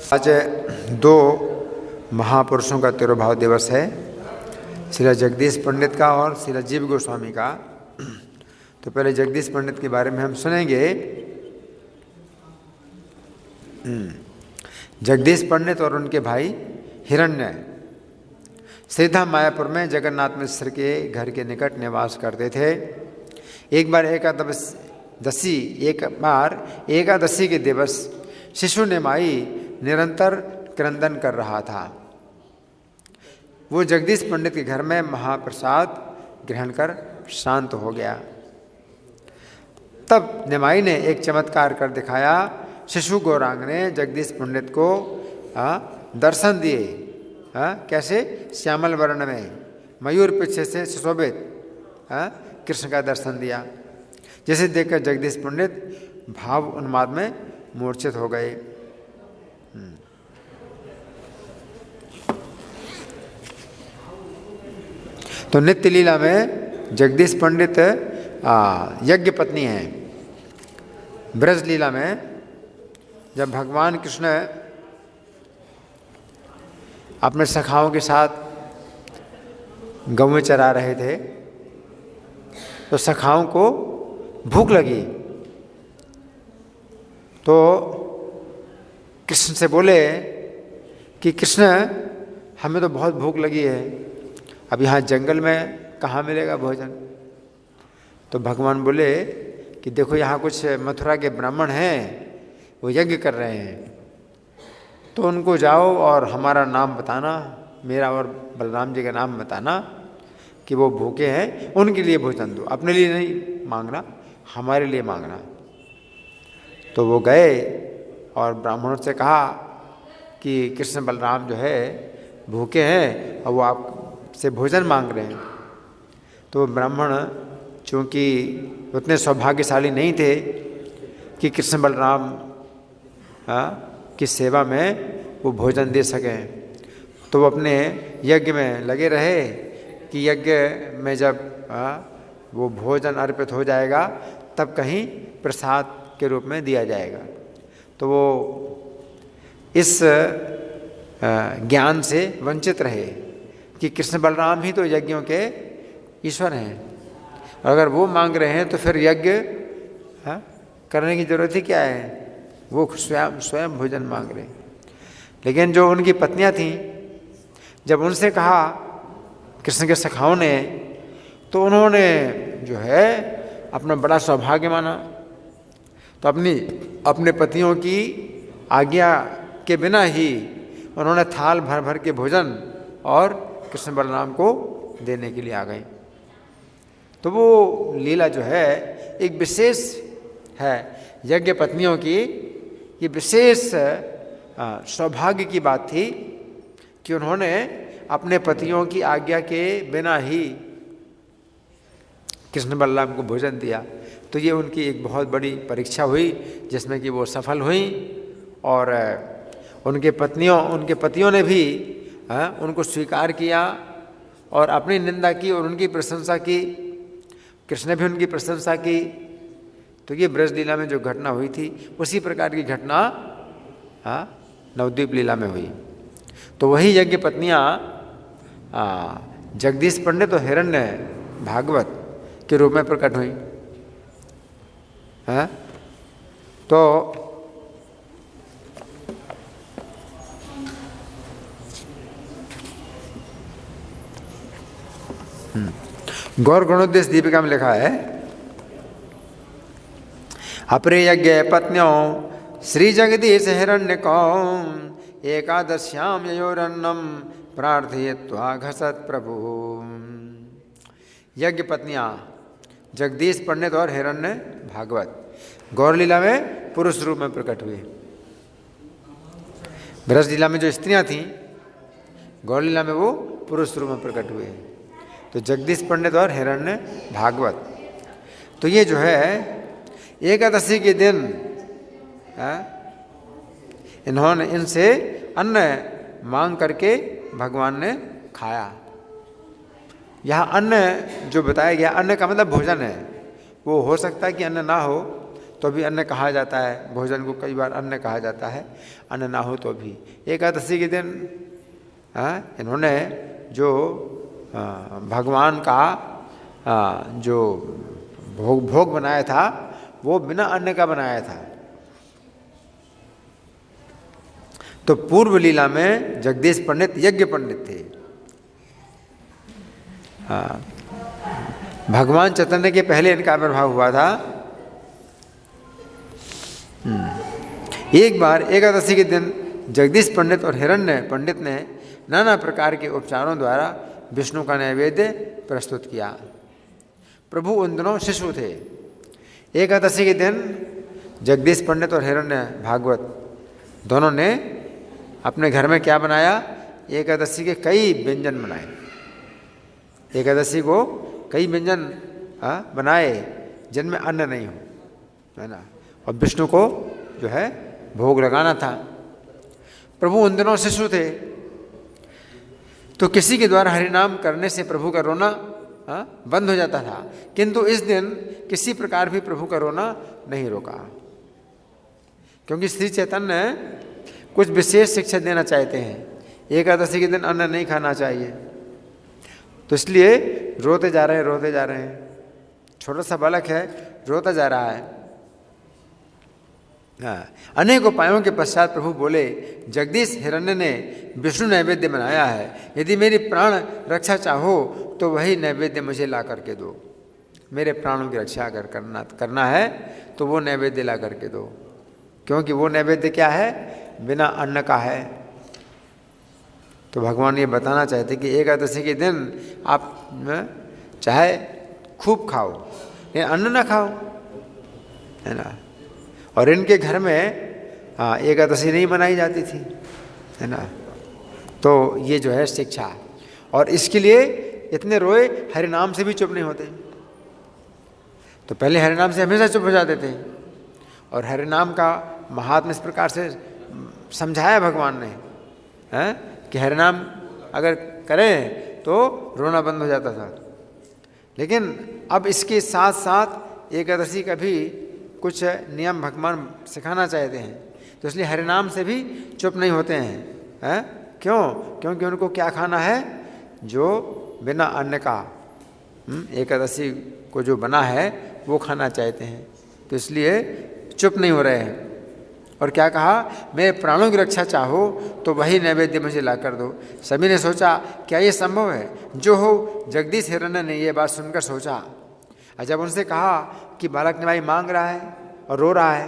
आज 2 महापुरुषों का तिरुभाव दिवस है, श्री जगदीश पंडित का और श्री जीव गोस्वामी का। तो पहले जगदीश पंडित के बारे में हम सुनेंगे। जगदीश पंडित और उनके भाई हिरण्य श्रीधाम मायापुर में जगन्नाथ मिश्र के घर के निकट निवास करते थे। एक बार एकादशी के दिवस शिशु निमाई निरंतर क्रंदन कर रहा था। वो जगदीश पंडित के घर में महाप्रसाद ग्रहण कर शांत हो गया। तब निमाई ने एक चमत्कार कर दिखाया। शिशु गौरांग ने जगदीश पंडित को दर्शन दिए। कैसे? श्यामल वर्ण में मयूर पीछे से सुशोभित कृष्ण का दर्शन दिया, जिसे देखकर जगदीश पंडित भाव उन्माद में मूर्छित हो गए। तो नित्य लीला में जगदीश पंडित यज्ञ पत्नी हैं। ब्रज लीला में जब भगवान कृष्ण अपने सखाओं के साथ गौएं चरा रहे थे, तो सखाओं को भूख लगी। तो कृष्ण से बोले कि कृष्ण, हमें तो बहुत भूख लगी है, अब यहाँ जंगल में कहाँ मिलेगा भोजन। तो भगवान बोले कि देखो, यहाँ कुछ मथुरा के ब्राह्मण हैं, वो यज्ञ कर रहे हैं, तो उनको जाओ और हमारा नाम बताना, मेरा और बलराम जी का नाम बताना कि वो भूखे हैं, उनके लिए भोजन दो, अपने लिए नहीं मांगना, हमारे लिए मांगना। तो वो गए और ब्राह्मणों से कहा कि कृष्ण बलराम जो है भूखे हैं और वो आपसे भोजन मांग रहे हैं। तो ब्राह्मण चूँकि उतने सौभाग्यशाली नहीं थे कि कृष्ण बलराम की सेवा में वो भोजन दे सकें, तो वो अपने यज्ञ में लगे रहे कि यज्ञ में जब वो भोजन अर्पित हो जाएगा तब कहीं प्रसाद के रूप में दिया जाएगा। तो वो इस ज्ञान से वंचित रहे कि कृष्ण बलराम ही तो यज्ञों के ईश्वर हैं, और अगर वो मांग रहे हैं तो फिर यज्ञ करने की जरूरत ही क्या है, वो स्वयं भोजन मांग रहे हैं। लेकिन जो उनकी पत्नियां थीं, जब उनसे कहा कृष्ण के सखाओं ने, तो उन्होंने जो है अपना बड़ा सौभाग्य माना। तो अपने पतियों की आज्ञा के बिना ही उन्होंने थाल भर भर के भोजन और कृष्ण बलराम को देने के लिए आ गए। तो वो लीला जो है एक विशेष है, यज्ञ पत्नियों की ये विशेष सौभाग्य की बात थी कि उन्होंने अपने पतियों की आज्ञा के बिना ही कृष्ण बलराम को भोजन दिया। तो ये उनकी एक बहुत बड़ी परीक्षा हुई, जिसमें कि वो सफल हुई, और उनके पतियों ने भी उनको स्वीकार किया और अपनी निंदा की और उनकी प्रशंसा की। कृष्ण ने भी उनकी प्रशंसा की। तो ये ब्रज लीला में जो घटना हुई थी, उसी प्रकार की घटना नवद्वीप लीला में हुई। तो वही यज्ञ पत्नियां जगदीश पंडित और हिरण्य भागवत के रूप में प्रकट हुई। तो गौर गुणोद्देश दीपिका में लिखा है, अपरे यज्ञ पत्नियों श्री जगदीश हिरण्य को एकादश्याम ययोरन्नम प्रार्थयित्वा घसत प्रभु। यज्ञ पत्नियां जगदीश पंडित और हिरण्य भागवत गौर लीला में पुरुष रूप में प्रकट हुए। ब्रज लीला में जो स्त्रियां थीं, गौर लीला में वो पुरुष रूप में प्रकट हुए। तो जगदीश पंडित और हिरण्य भागवत। तो ये जो है एकादशी के दिन इन्होंने इनसे अन्न मांग करके भगवान ने खाया। यहाँ अन्न जो बताया गया, अन्न का मतलब भोजन है। वो हो सकता है कि अन्न ना हो, तो भी अन्न कहा जाता है, भोजन को कई बार अन्न कहा जाता है, अन्न ना हो तो भी। एकादशी के दिन इन्होंने जो भगवान का जो भोग बनाया था वो बिना अन्न का बनाया था। तो पूर्व लीला में जगदीश पंडित यज्ञ पंडित थे। भगवान चैतन्य के पहले इनका आविर्भाव हुआ था। एक बार एकादशी के दिन जगदीश पंडित और हिरण्य पंडित ने नाना प्रकार के उपचारों द्वारा विष्णु का नैवेद्य प्रस्तुत किया। प्रभु उन दिनों शिशु थे। एकादशी के दिन जगदीश पंडित और हिरण्य भागवत दोनों ने अपने घर में क्या बनाया, एकादशी के कई व्यंजन बनाए। एकादशी को कई व्यंजन बनाए जिनमें अन्न नहीं हो, है ना, और विष्णु को जो है भोग लगाना था। प्रभु उन दिनों शिशु थे, तो किसी के द्वारा हरिनाम करने से प्रभु का रोना बंद हो जाता था, किंतु इस दिन किसी प्रकार भी प्रभु का रोना नहीं रोका, क्योंकि श्री चैतन्य कुछ विशेष शिक्षा देना चाहते हैं। एकादशी के दिन अन्न नहीं खाना चाहिए, तो इसलिए रोते जा रहे हैं। छोटा सा बालक है, रोता जा रहा है। अनेक उपायों के पश्चात प्रभु बोले, जगदीश हिरण्य ने विष्णु नैवेद्य बनाया है, यदि मेरी प्राण रक्षा चाहो तो वही नैवेद्य मुझे ला करके दो। मेरे प्राणों की रक्षा अगर करना है तो वो नैवेद्य ला करके दो, क्योंकि वो नैवेद्य क्या है, बिना अन्न का है। तो भगवान ये बताना चाहते कि एकादशी के दिन आप चाहे खूब खाओ, लेकिन अन्न ना खाओ, है ना। और इनके घर में एकादशी नहीं मनाई जाती थी, है ना। तो ये जो है शिक्षा, और इसके लिए इतने रोए, हरिनाम से भी चुप नहीं होते। तो पहले हरिनाम से हमेशा चुप हो जाते थे, और हरिनाम का महात्म्य इस प्रकार से समझाया भगवान ने, हैं, कि हरिनाम अगर करें तो रोना बंद हो जाता था। लेकिन अब इसके साथ साथ एकादशी का भी कुछ नियम भगवान सिखाना चाहते हैं, तो इसलिए हरिनाम से भी चुप नहीं होते हैं। क्यों? क्योंकि उनको क्या खाना है, जो बिना अन्न का एकादशी को जो बना है वो खाना चाहते हैं, तो इसलिए चुप नहीं हो रहे हैं। और क्या कहा, मेरे प्राणों की रक्षा चाहो तो वही नैवेद्य मुझे ला कर दो। सभी ने सोचा क्या ये संभव है, जो हो जगदीश हिरण्य ने ये बात सुनकर सोचा। और जब उनसे कहा कि बालक निभाई मांग रहा है और रो रहा है,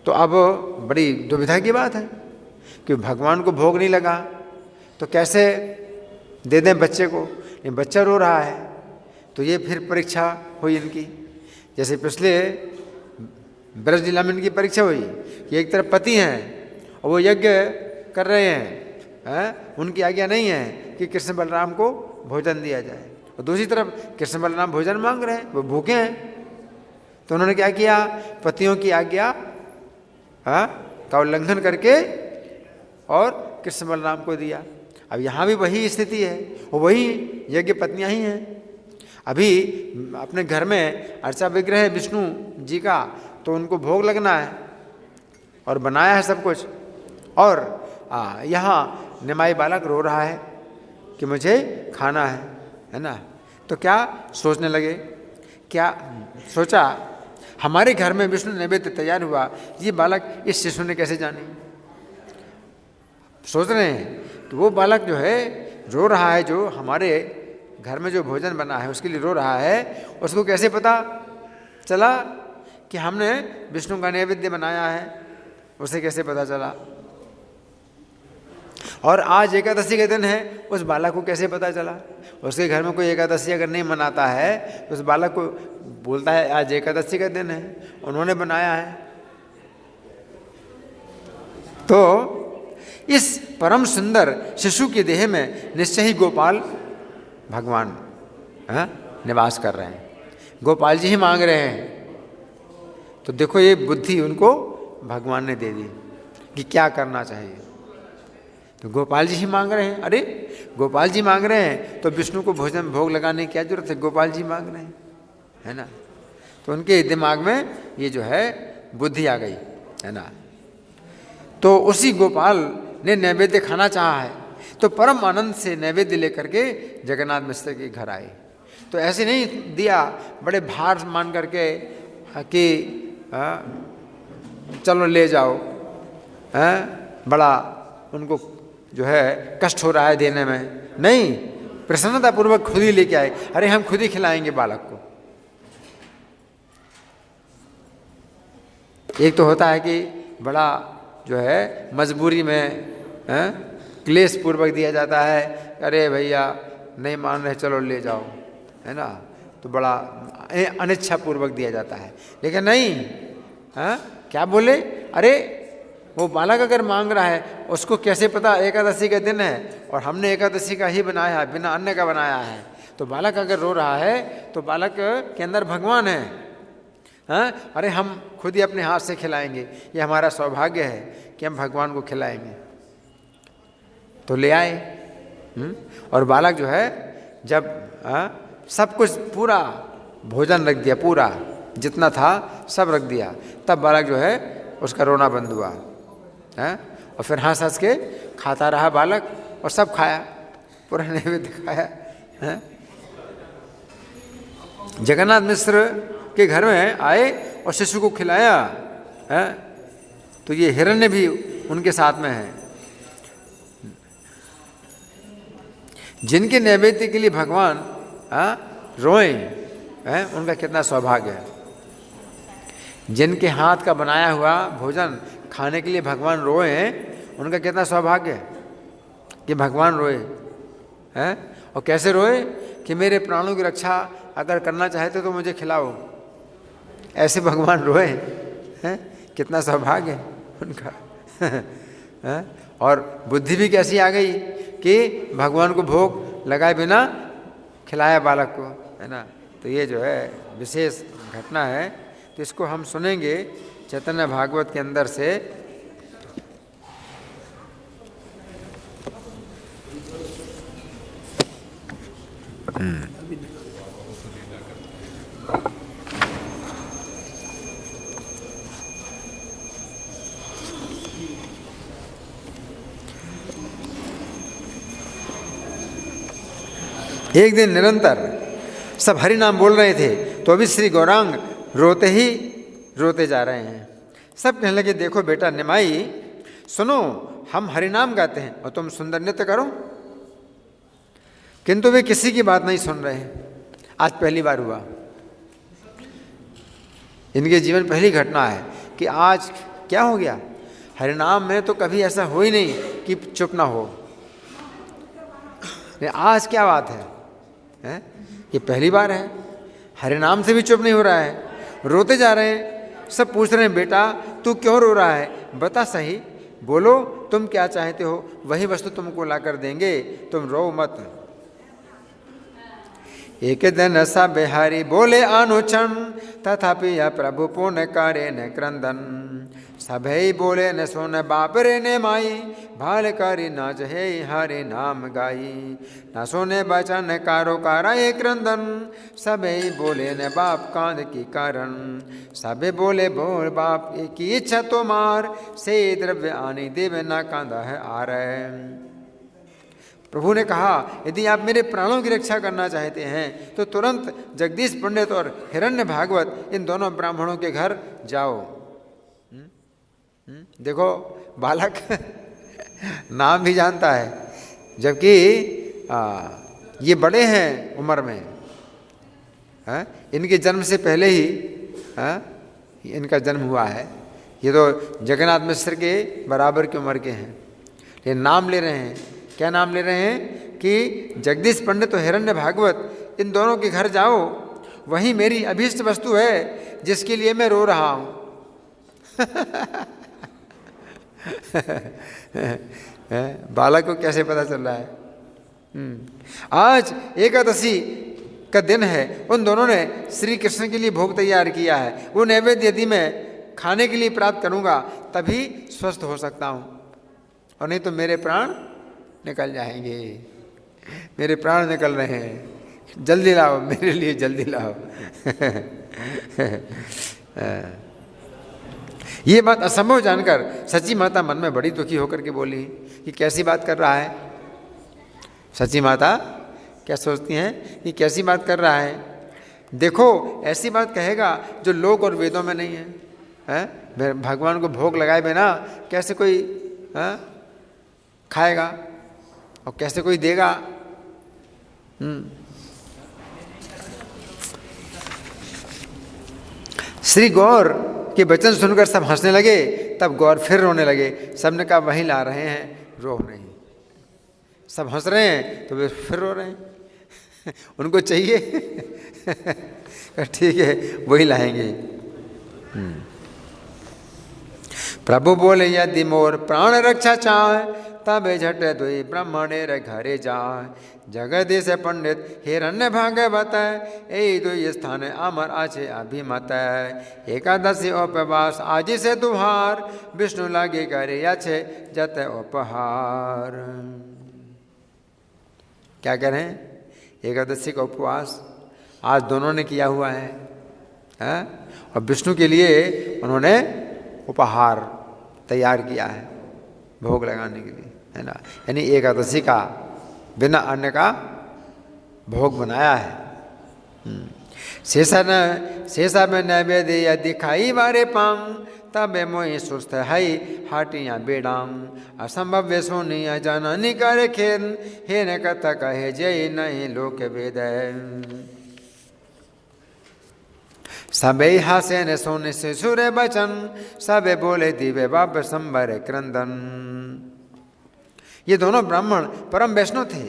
तो अब बड़ी दुविधा की बात है कि भगवान को भोग नहीं लगा तो कैसे दे दें बच्चे को। ये बच्चा रो रहा है, तो ये फिर परीक्षा हुई इनकी। जैसे पिछले ब्रज लीला में इनकी परीक्षा हुई कि एक तरफ पति हैं और वो यज्ञ कर रहे हैं, उनकी आज्ञा नहीं है कि कृष्ण बलराम को भोजन दिया जाए, और दूसरी तरफ कृष्ण बलराम भोजन मांग रहे हैं, वो भूखे हैं। तो उन्होंने क्या किया, पतियों की आज्ञा का उल्लंघन करके और कृष्ण बलराम को दिया। अब यहाँ भी वही स्थिति है, और वही यज्ञ पत्नियाँ ही हैं। अभी अपने घर में अर्चा विग्रह है विष्णु जी का, तो उनको भोग लगना है और बनाया है सब कुछ, और यहाँ निमाई बालक रो रहा है कि मुझे खाना है ना। तो क्या सोचने लगे, क्या सोचा, हमारे घर में विष्णु नैवेद्य तैयार हुआ, ये बालक इस शिशु ने कैसे जाने। सोच रहे हैं कि वो बालक जो है रो रहा है, जो हमारे घर में जो भोजन बना है उसके लिए रो रहा है, उसको कैसे पता चला कि हमने विष्णु का नैवेद्य बनाया है, उसे कैसे पता चला। और आज एकादशी के दिन है, उस बालक को कैसे पता चला। उसके घर में कोई एकादशी अगर नहीं मनाता है तो उस बालक को बोलता है आज एकादशी का दिन है, उन्होंने बनाया है। तो इस परम सुंदर शिशु के देह में निश्चय ही गोपाल भगवान निवास कर रहे हैं, गोपाल जी ही मांग रहे हैं। तो देखो ये बुद्धि उनको भगवान ने दे दी कि क्या करना चाहिए। तो गोपाल जी ही मांग रहे हैं, अरे गोपाल जी मांग रहे हैं तो विष्णु को भोजन भोग लगाने की क्या जरूरत है, गोपाल जी मांग रहे हैं, है ना। तो उनके दिमाग में ये जो है बुद्धि आ गई, है ना। तो उसी गोपाल ने नैवेद्य खाना चाहा है, तो परम आनंद से नैवेद्य लेकर के जगन्नाथ मिश्र के घर आए। तो ऐसे नहीं दिया बड़े भार मान करके कि चलो ले जाओ, बड़ा उनको जो है कष्ट हो रहा है देने में, नहीं, प्रसन्नतापूर्वक खुद ही लेके आए। अरे हम खुद ही खिलाएंगे बालक को। एक तो होता है कि बड़ा जो है मजबूरी में क्लेश पूर्वक दिया जाता है, अरे भैया नहीं मान रहे चलो ले जाओ, है ना, तो बड़ा अनिच्छा पूर्वक दिया जाता है। लेकिन नहीं, क्या बोले, अरे वो बालक अगर मांग रहा है, उसको कैसे पता एकादशी का दिन है और हमने एकादशी का ही बनाया है, बिना अन्न का बनाया है। तो बालक अगर रो रहा है तो बालक के अंदर भगवान है, अरे हम खुद ही अपने हाथ से खिलाएंगे, ये हमारा सौभाग्य है कि हम भगवान को खिलाएंगे। तो ले आए, और बालक जो है जब सब कुछ पूरा भोजन रख दिया, पूरा जितना था सब रख दिया, तब बालक जो है उसका रोना बंद हुआ, और फिर हंस हंस के खाता रहा बालक, और सब खाया, पूरा नैवेद्य खाया। जगन्नाथ मिश्र के घर में आए और शिशु को खिलाया, तो ये हिरण्य भी उनके साथ में है। जिनके नैवेद्य के लिए भगवान रोए, उनका कितना सौभाग्य है। जिनके हाथ का बनाया हुआ भोजन खाने के लिए भगवान रोए हैं, उनका कितना सौभाग्य है कि भगवान रोए हैं। और कैसे रोए कि मेरे प्राणों की रक्षा अगर करना चाहते तो मुझे खिलाओ, ऐसे भगवान रोए हैं। कितना सौभाग्य है उनका। और बुद्धि भी कैसी आ गई कि भगवान को भोग लगाए बिना खिलाया बालक को, है ना। तो ये जो है विशेष घटना है, तो इसको हम सुनेंगे चैतन्य भागवत के अंदर से। एक दिन निरंतर सब हरि नाम बोल रहे थे, तो अभी श्री गौरांग रोते ही रोते जा रहे हैं। सब कहने लगे, देखो बेटा निमाई, सुनो हम हरिनाम गाते हैं और तुम सुंदर नृत्य करो। किंतु वे किसी की बात नहीं सुन रहे हैं। आज पहली बार हुआ, इनके जीवन पहली घटना है कि आज क्या हो गया। हरिनाम में तो कभी ऐसा हो ही नहीं कि चुप ना हो, आज क्या बात है, ये पहली बार है। हरिनाम से भी चुप नहीं हो रहा है, रोते जा रहे हैं। सब पूछ रहे हैं, बेटा तू क्यों रो रहा है, बता सही, बोलो तुम क्या चाहते हो, वही वस्तु तुमको ला कर देंगे, तुम रो मत। एक दिन सब बिहारी बोले अनुचन, तथापि यह प्रभु पुण्य करे न क्रंदन। सभई बोले न सुन बाप रे ने माई, भाल करी नाच है हरे नाम गाई। न सुने बचन कारो कराए क्रंदन, सभई बोले न बाप कांद की कारण। सबे बोले बोल बाप की इच्छा तो मार, से द्रव्य आनी देव न कांदा है आ रहे। प्रभु ने कहा, यदि आप मेरे प्राणों की रक्षा करना चाहते हैं तो तुरंत जगदीश पंडित और हिरण्य भागवत इन दोनों ब्राह्मणों के घर जाओ। देखो बालक नाम भी जानता है, जबकि ये बड़े हैं उम्र में, इनके जन्म से पहले ही इनका जन्म हुआ है। ये तो जगन्नाथ मिश्र के बराबर की उम्र के हैं। ये नाम ले रहे हैं, क्या नाम ले रहे हैं कि जगदीश पंडित और हिरण्य भागवत इन दोनों के घर जाओ, वही मेरी अभीष्ट वस्तु है जिसके लिए मैं रो रहा हूँ। बालक को कैसे पता चल रहा है। आज एकादशी का दिन है, उन दोनों ने श्री कृष्ण के लिए भोग तैयार किया है। वो नैवेद्य यदि मैं खाने के लिए प्राप्त करूंगा तभी स्वस्थ हो सकता हूं, और नहीं तो मेरे प्राण निकल जाएंगे। मेरे प्राण निकल रहे हैं, जल्दी लाओ, मेरे लिए जल्दी लाओ। ये बात असंभव जानकर सची माता मन में बड़ी दुखी होकर के बोली कि कैसी बात कर रहा है। सची माता क्या सोचती हैं कि कैसी बात कर रहा है। देखो ऐसी बात कहेगा जो लोक और वेदों में नहीं है, हैं? भगवान को भोग लगाए बिना कैसे कोई खाएगा और कैसे कोई देगा। श्री गौर के वचन सुनकर सब हंसने लगे। तब गौर फिर रोने लगे। सबने कहा वहीं ला रहे हैं, रो नहीं। सब हंस रहे हैं तो वे फिर रो रहे हैं। उनको चाहिए ठीक है वही लाएंगे। प्रभु बोले यदि मोर प्राण रक्षा चाहे तबे झट दुई ब्राह्मणेर घरे जाए। जगदीश पंडित हिरण्य भागवत ए दुई स्थान अमर आछे अभिमत। एकादशी उपवास आज से तुहार विष्णु लागे करे अच्छे जत उपहार। क्या कह रहे हैं? एकादशी का उपवास आज दोनों ने किया हुआ है, और विष्णु के लिए उन्होंने उपहार तैयार किया है भोग लगाने के लिए, है ना। यानी एकादशी का बिना अन्न का भोग बनाया है। शेषा में नैवेद्य दिखाई बारे पांग तबे मोहि सुस्त हई हाटियाँ बेडांग। असंभव वे सोनिया जननी करे खेन हे न कथा कहे जय नहीं लोक वेद। सबे हासे न सोने से सुरे बचन सबे बोले दिवे बाप संबर क्रंदन। ये दोनों ब्राह्मण परम वैष्णव थे,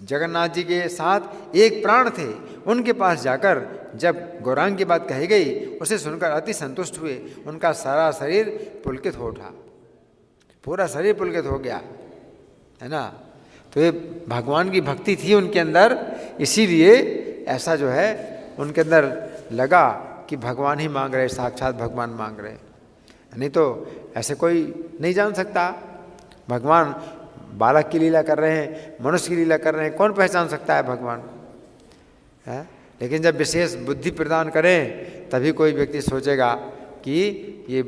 जगन्नाथ जी के साथ एक प्राण थे। उनके पास जाकर जब गौरांग की बात कही गई उसे सुनकर अति संतुष्ट हुए। उनका सारा शरीर पुलकित हो उठा, पूरा शरीर पुलकित हो गया, है ना। तो ये भगवान की भक्ति थी उनके अंदर, इसीलिए ऐसा जो है उनके अंदर लगा कि भगवान ही मांग रहे, साक्षात भगवान मांग रहे। नहीं तो ऐसे कोई नहीं जान सकता। भगवान बालक की लीला कर रहे हैं, मनुष्य की लीला कर रहे हैं, कौन पहचान सकता है भगवान, है? लेकिन जब विशेष बुद्धि प्रदान करें तभी कोई व्यक्ति सोचेगा कि ये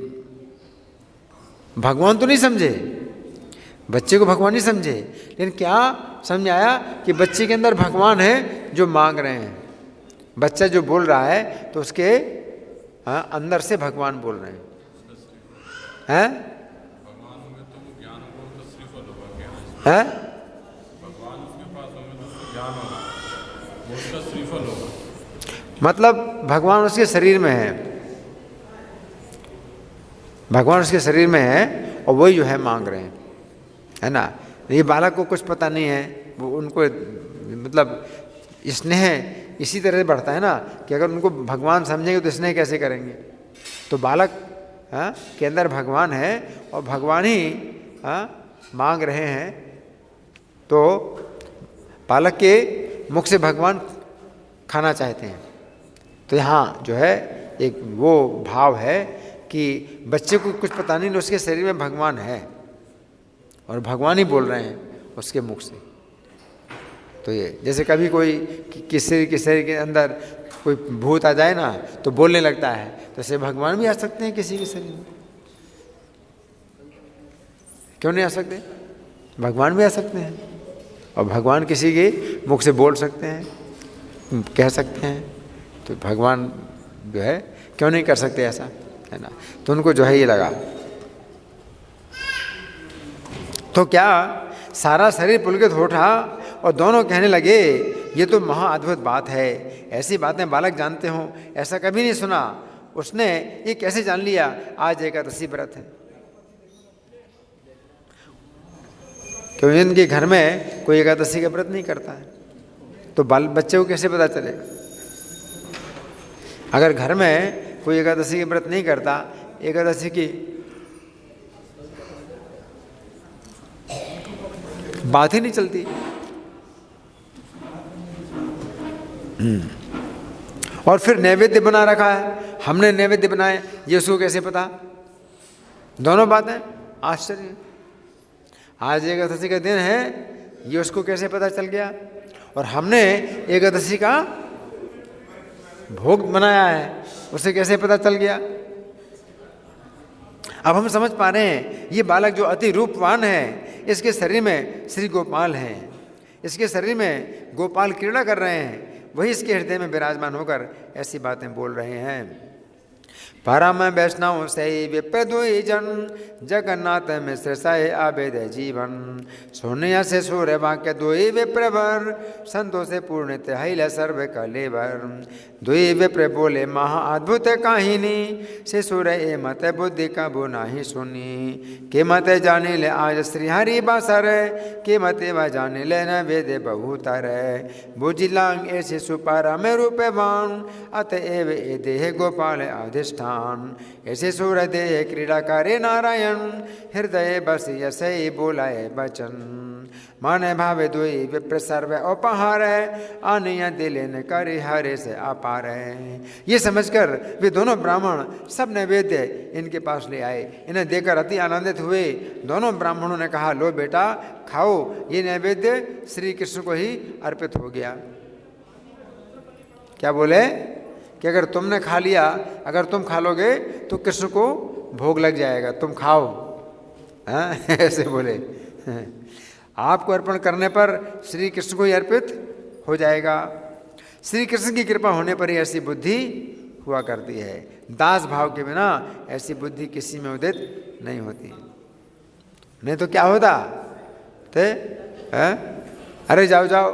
भगवान तो नहीं समझे, बच्चे को भगवान नहीं समझे, लेकिन क्या समझ आया कि बच्चे के अंदर भगवान है जो मांग रहे हैं। बच्चा जो बोल रहा है तो उसके अंदर से भगवान बोल रहे हैं। है? मतलब भगवान उसके शरीर में है, भगवान उसके शरीर में है और वही जो है मांग रहे हैं, है ना। ये बालक को कुछ पता नहीं है, वो उनको मतलब स्नेह इसी तरह से बढ़ता है ना कि अगर उनको भगवान समझेंगे तो स्नेह कैसे करेंगे। तो बालक के अंदर भगवान है और भगवान ही मांग रहे हैं, तो बालक के मुख से भगवान खाना चाहते हैं। तो यहाँ जो है एक वो भाव है कि बच्चे को कुछ पता नहीं, उसके शरीर में भगवान है और भगवान ही बोल रहे हैं उसके मुख से। तो ये जैसे कभी कोई किसी के शरीर के अंदर कोई भूत आ जाए ना तो बोलने लगता है, तो ऐसे भगवान भी आ सकते हैं किसी के शरीर में, क्यों नहीं आ सकते? भगवान भी आ सकते हैं और भगवान किसी के मुख से बोल सकते हैं, कह सकते हैं। तो भगवान जो है क्यों नहीं कर सकते ऐसा, है ना। तो उनको जो है ये लगा, तो क्या सारा शरीर पुलकित हो उठा और दोनों कहने लगे ये तो महा अद्भुत बात है, ऐसी बातें बालक जानते हो ऐसा कभी नहीं सुना। उसने ये कैसे जान लिया आज एकादशी व्रत है? क्योंकि इनके घर में कोई एकादशी का व्रत नहीं करता है, तो बच्चे को कैसे पता चलेगा? अगर घर में कोई एकादशी के व्रत नहीं करता, एकादशी की बात ही नहीं चलती। और फिर नैवेद्य बना रखा है, हमने नैवेद्य बनाए, ये उसको कैसे पता? दोनों बातें आश्चर्य। आज एकादशी का दिन है, ये उसको कैसे पता चल गया? और हमने एकादशी का भोग मनाया है, उसे कैसे पता चल गया? अब हम समझ पा रहे हैं, ये बालक जो अति रूपवान है, इसके शरीर में श्री गोपाल हैं, इसके शरीर में गोपाल क्रीड़ा कर रहे हैं, वही इसके हृदय में विराजमान होकर ऐसी बातें बोल रहे हैं। परम वैष्णव से विप्र दुई जन, जगन्नाथ मिश्र सहे आवेद जीवन। सोनिया से सूर्य वाक्य दुई विप्रवर, संतोष से पूर्ण हिल सर्व कलेवर। दुई विप्र बोले महा अद्भुत काहिनी, से सूर्य ए मत बुद्धि कबू नाही सुनी। के मत जाने ले आज श्री हरि बासर, के मत व जाने ले न वेद बहुतर। बुझिलांग ऐसे सुपरम रूपवान, अतएव ए देह गोपाल अधिष्ठान। ऐसे सूर्य देह क्रीड़ा करे नारायण, हृदय बस यसे बोलाए बचन। माने भावे दुई विप्र सर्व उपहार, आनिया दिलेन करे हरे से अपार। ये समझकर वे दोनों ब्राह्मण सब नैवेद्य इनके पास ले आए। इन्हें देखकर अति आनंदित हुए। दोनों ब्राह्मणों ने कहा, लो बेटा खाओ, ये नैवेद्य श्री कृष्ण को ही अर्पित हो गया। क्या बोले कि अगर तुमने खा लिया, अगर तुम खा लोगे तो कृष्ण को भोग लग जाएगा, तुम खाओ। ऐसे बोले, आपको अर्पण करने पर श्री कृष्ण को ही अर्पित हो जाएगा। श्री कृष्ण की कृपा होने पर ही ऐसी बुद्धि हुआ करती है। दास भाव के बिना ऐसी बुद्धि किसी में उदित नहीं होती, नहीं तो क्या होता थे? अरे जाओ जाओ,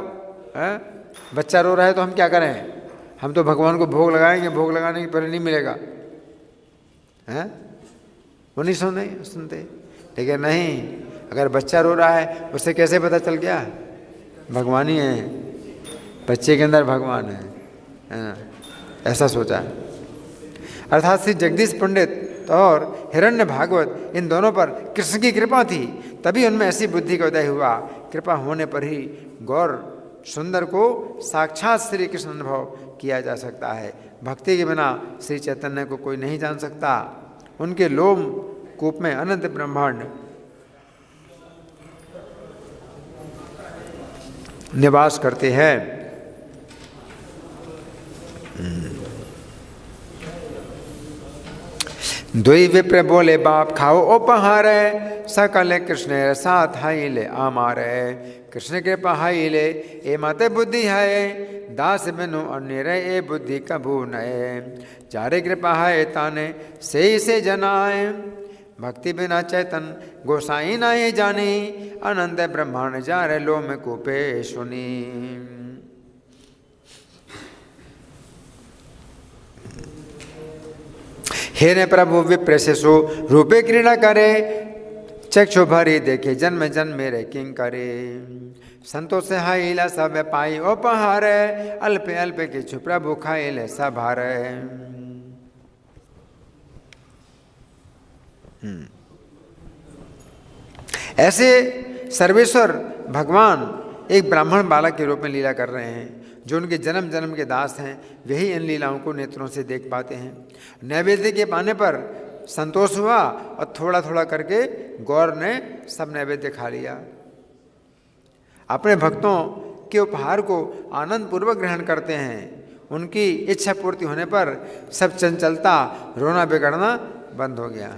बच्चा रो रहा है तो हम क्या करें? हम तो भगवान को भोग लगाएंगे, भोग लगाने के पहले नहीं मिलेगा, हैं? वो नहीं सुनते। लेकिन नहीं, अगर बच्चा रो रहा है उसे कैसे पता चल गया? भगवान ही है, बच्चे के अंदर भगवान है, ऐसा सोचा। अर्थात श्री जगदीश पंडित और हिरण्य भागवत, इन दोनों पर कृष्ण की कृपा थी, तभी उनमें ऐसी बुद्धि का उदय हुआ। कृपा होने पर ही गौर सुंदर को साक्षात श्री कृष्ण अनुभव किया जा सकता है। भक्ति के बिना श्री चैतन्य को कोई नहीं जान सकता। उनके लोम कूप में अनंत ब्रह्मांड निवास करते हैं। दुई विप्र बोले बाप खाओ उपहार, सकल कृष्ण साथ हाइले आमारे। कृष्ण के पहाइले ए मत बुद्धि है, दास बिनु अन्य ए बुद्धि कभू नए। चारे कृपा है ताने से जनाए, भक्ति बिना चैतन गोसाई नाए जानी। अनंत ब्रह्मांड जारे लो में कूपे सुनी। हे ने प्रभु विप्र से सो रूपे क्रीड़ा करे, चक्षु भरी देखे जन्म जन्म मेरे किंग करे। संतोष से हाइला सब पाई उपहार, अल्पे अल्पे किछु प्रभु खाइले सब हार। ऐसे सर्वेश्वर भगवान एक ब्राह्मण बालक के रूप में लीला कर रहे हैं। जो उनके जन्म जन्म के दास हैं, वही इन लीलाओं को नेत्रों से देख पाते हैं। नैवेद्य के पाने पर संतोष हुआ और थोड़ा थोड़ा करके गौर ने सब नैवेद्य खा लिया। अपने भक्तों के उपहार को आनंद पूर्वक ग्रहण करते हैं। उनकी इच्छा पूर्ति होने पर सब चंचलता, रोना बिगड़ना बंद हो गया।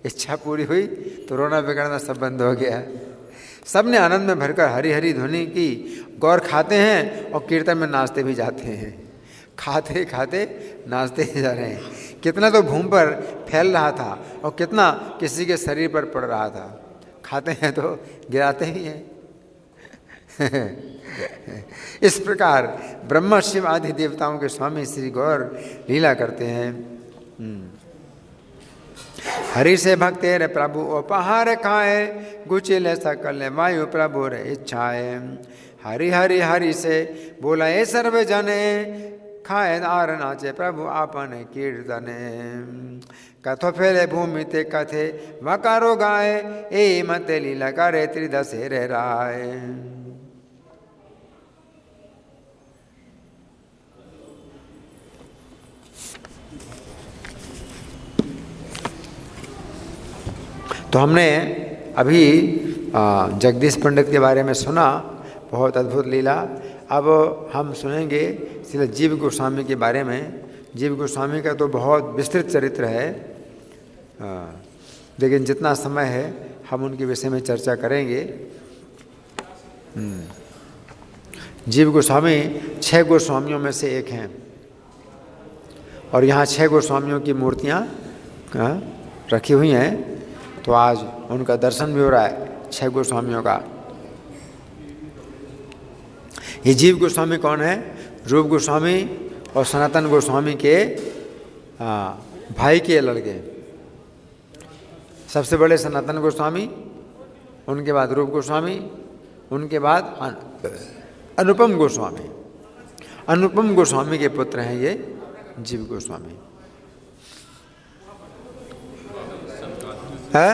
इच्छा पूरी हुई तो रोना बिगड़ना सब बंद हो गया। सब ने आनंद में भरकर हरी हरी ध्वनि की। गौर खाते हैं और कीर्तन में नाचते भी जाते हैं। खाते खाते नाचते ही जा रहे हैं। कितना तो भूमि पर फैल रहा था और कितना किसी के शरीर पर पड़ रहा था। खाते हैं तो गिराते ही हैं। इस प्रकार ब्रह्मा शिव आदि देवताओं के स्वामी श्री गौर लीला करते हैं। हरि से भक्ते रे प्रभु उपहार खाए, गुचिले सकल वायु प्रभु रे इच्छाए। हरि हरि हरि से बोलाए सर्व जने, खाए आर नाचे प्रभु आपन कीर्तने। कथो फैले भूमि ते कथे वकारो गाए, ए मत लीला करे त्रिदशे रे राय। तो हमने अभी जगदीश पंडित के बारे में सुना। बहुत अद्भुत लीला। अब हम सुनेंगे श्री जीव गोस्वामी के बारे में। जीव गोस्वामी का तो बहुत विस्तृत चरित्र है, लेकिन जितना समय है हम उनके विषय में चर्चा करेंगे। जीव गोस्वामी 6 गोस्वामियों में से एक हैं और यहाँ 6 गोस्वामियों की मूर्तियाँ रखी हुई हैं, तो आज उनका दर्शन भी हो रहा है 6 गोस्वामियों का। ये जीव गोस्वामी कौन है? रूप गोस्वामी और सनातन गोस्वामी के भाई के लड़के। सबसे बड़े सनातन गोस्वामी, उनके बाद रूप गोस्वामी, उनके बाद अनुपम गोस्वामी। अनुपम गोस्वामी के पुत्र हैं ये जीव गोस्वामी। है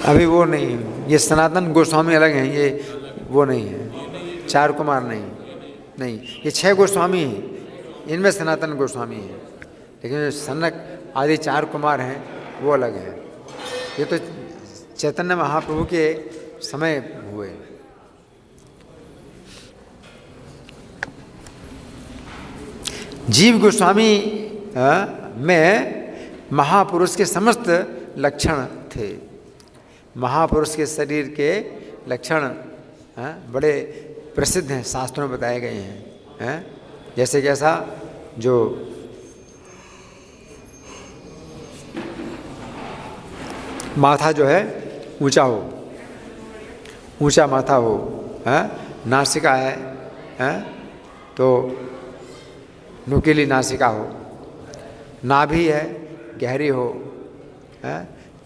अभी वो नहीं, ये सनातन गोस्वामी अलग हैं, ये वो नहीं है, 4 कुमार नहीं, ये 6 गोस्वामी हैं, इनमें सनातन गोस्वामी है, लेकिन जो सनक आदि 4 कुमार हैं वो अलग हैं। ये तो चैतन्य महाप्रभु के समय हुए। जीव गोस्वामी में महापुरुष के समस्त लक्षण थे। महापुरुष के शरीर के लक्षण बड़े प्रसिद्ध हैं, शास्त्रों में बताए गए हैं। जैसे कैसा? जो माथा जो है ऊंचा हो, ऊंचा माथा हो, नासिका है तो नुकीली नासिका हो, नाभि है गहरी हो,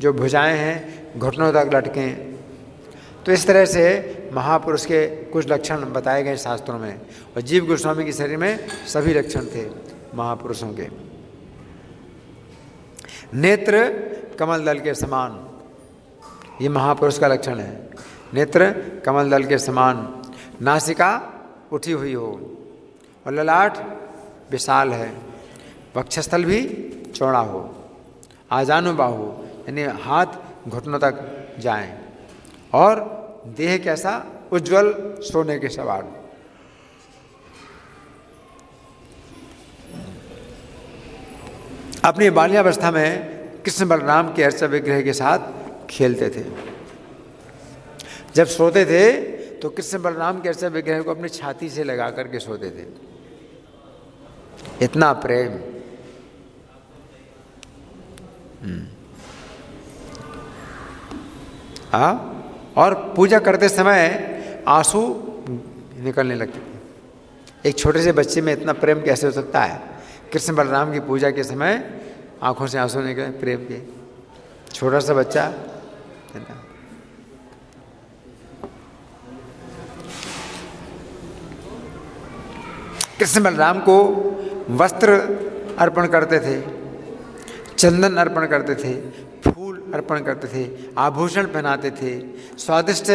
जो भुजाएं हैं घुटनों तक लटकें। तो इस तरह से महापुरुष के कुछ लक्षण बताए गए शास्त्रों में, और जीव गोस्वामी के शरीर में सभी लक्षण थे महापुरुषों के। नेत्र कमल दल के समान, ये महापुरुष का लक्षण है। नेत्र कमल दल के समान, नासिका उठी हुई हो और ललाट विशाल है, वक्षस्थल भी चौड़ा हो, आजानुबाहु यानी हाथ घुटनों तक जाएं, और देह कैसा? उज्ज्वल सोने के सवार। अपनी बाल्यावस्था में कृष्ण बलराम के अर्चा विग्रह के साथ खेलते थे। जब सोते थे तो कृष्ण बलराम के अर्चा विग्रह को अपनी छाती से लगा करके सोते थे। इतना प्रेम। और पूजा करते समय आंसू निकलने लगते थे। एक छोटे से बच्चे में इतना प्रेम कैसे हो सकता है? कृष्ण बलराम की पूजा के समय आंखों से आंसू निकले प्रेम के। छोटा सा बच्चा है ना। कृष्ण बलराम को वस्त्र अर्पण करते थे, चंदन अर्पण करते थे, फूल अर्पण करते थे, आभूषण पहनाते थे, स्वादिष्ट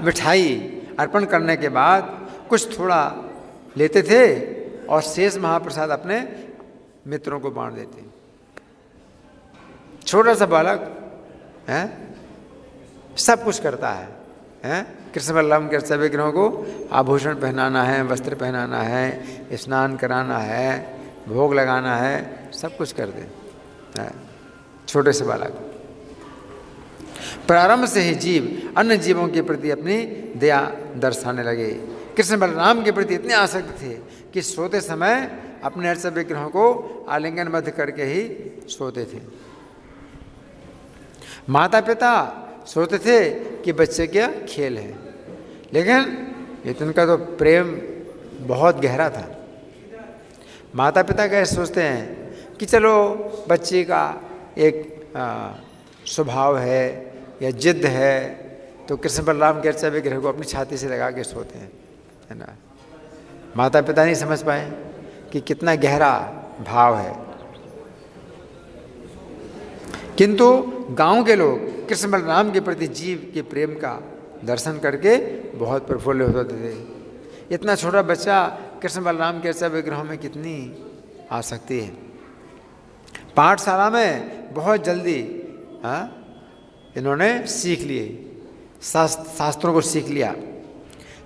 मिठाई अर्पण करने के बाद कुछ थोड़ा लेते थे और शेष महाप्रसाद अपने मित्रों को बांट देते। छोटा सा बालक है, सब कुछ करता है। कृष्ण बलराम के अर्चा विग्रहों को आभूषण पहनाना है, वस्त्र पहनाना है, स्नान कराना है, भोग लगाना है, सब कुछ कर दे। छोटे से बालक। प्रारंभ से ही जीव अन्य जीवों के प्रति अपनी दया दर्शाने लगे। कृष्ण बलराम के प्रति इतने आसक्त थे कि सोते समय अपने अर्चा विग्रहों को आलिंगनबद्ध करके ही सोते थे। माता पिता सोचते थे कि बच्चे क्या खेल है, लेकिन इनका तो प्रेम बहुत गहरा था। माता पिता कैसे सोचते हैं कि चलो बच्चे का एक स्वभाव है या जिद है, तो कृष्ण बलराम के अर्चा विग्रह को अपनी छाती से लगा के सोते हैं, है ना। माता पिता नहीं समझ पाए कि कितना गहरा भाव है। किंतु गांव के लोग कृष्ण बलराम के प्रति जीव के प्रेम का दर्शन करके बहुत प्रफुल्लित होते थे। इतना छोटा बच्चा कृष्ण बलराम के अर्चा विग्रहों में कितनी आसक्ति है। पाठशाला में बहुत जल्दी इन्होंने सीख लिए, शास्त्रों को सीख लिया,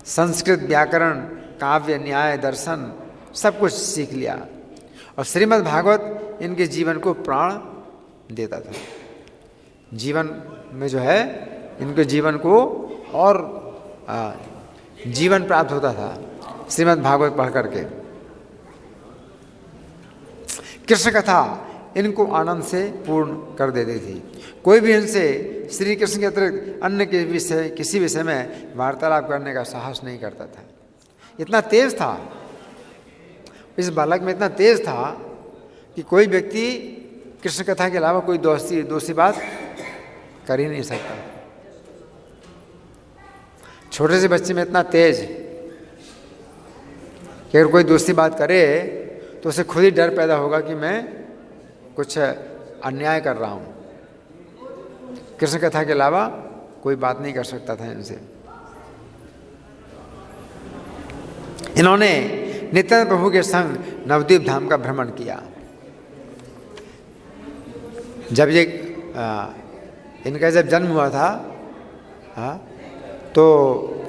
संस्कृत, व्याकरण, काव्य, न्याय, दर्शन सब कुछ सीख लिया। और श्रीमद् भागवत इनके जीवन को प्राण देता था। जीवन में जो है इनके जीवन को और जीवन प्राप्त होता था श्रीमद् भागवत पढ़ करके। कृष्ण कथा इनको आनंद से पूर्ण कर देती थी। कोई भी इनसे श्री कृष्ण के अतिरिक्त अन्य के विषय, किसी विषय में वार्तालाप करने का साहस नहीं करता था। इतना तेज था, इस बालक में इतना तेज था कि कोई व्यक्ति कृष्ण कथा के अलावा कोई दूसरी बात कर ही नहीं सकता। छोटे से बच्चे में इतना तेज कि अगर कोई दूसरी बात करे तो उसे खुद ही डर पैदा होगा कि मैं कुछ अन्याय कर रहा हूँ। कृष्ण कथा के अलावा कोई बात नहीं कर सकता था इनसे। इन्होंने नित्यानंद प्रभु के संग नवद्वीप धाम का भ्रमण किया। जब ये इनका जब जन्म हुआ था तो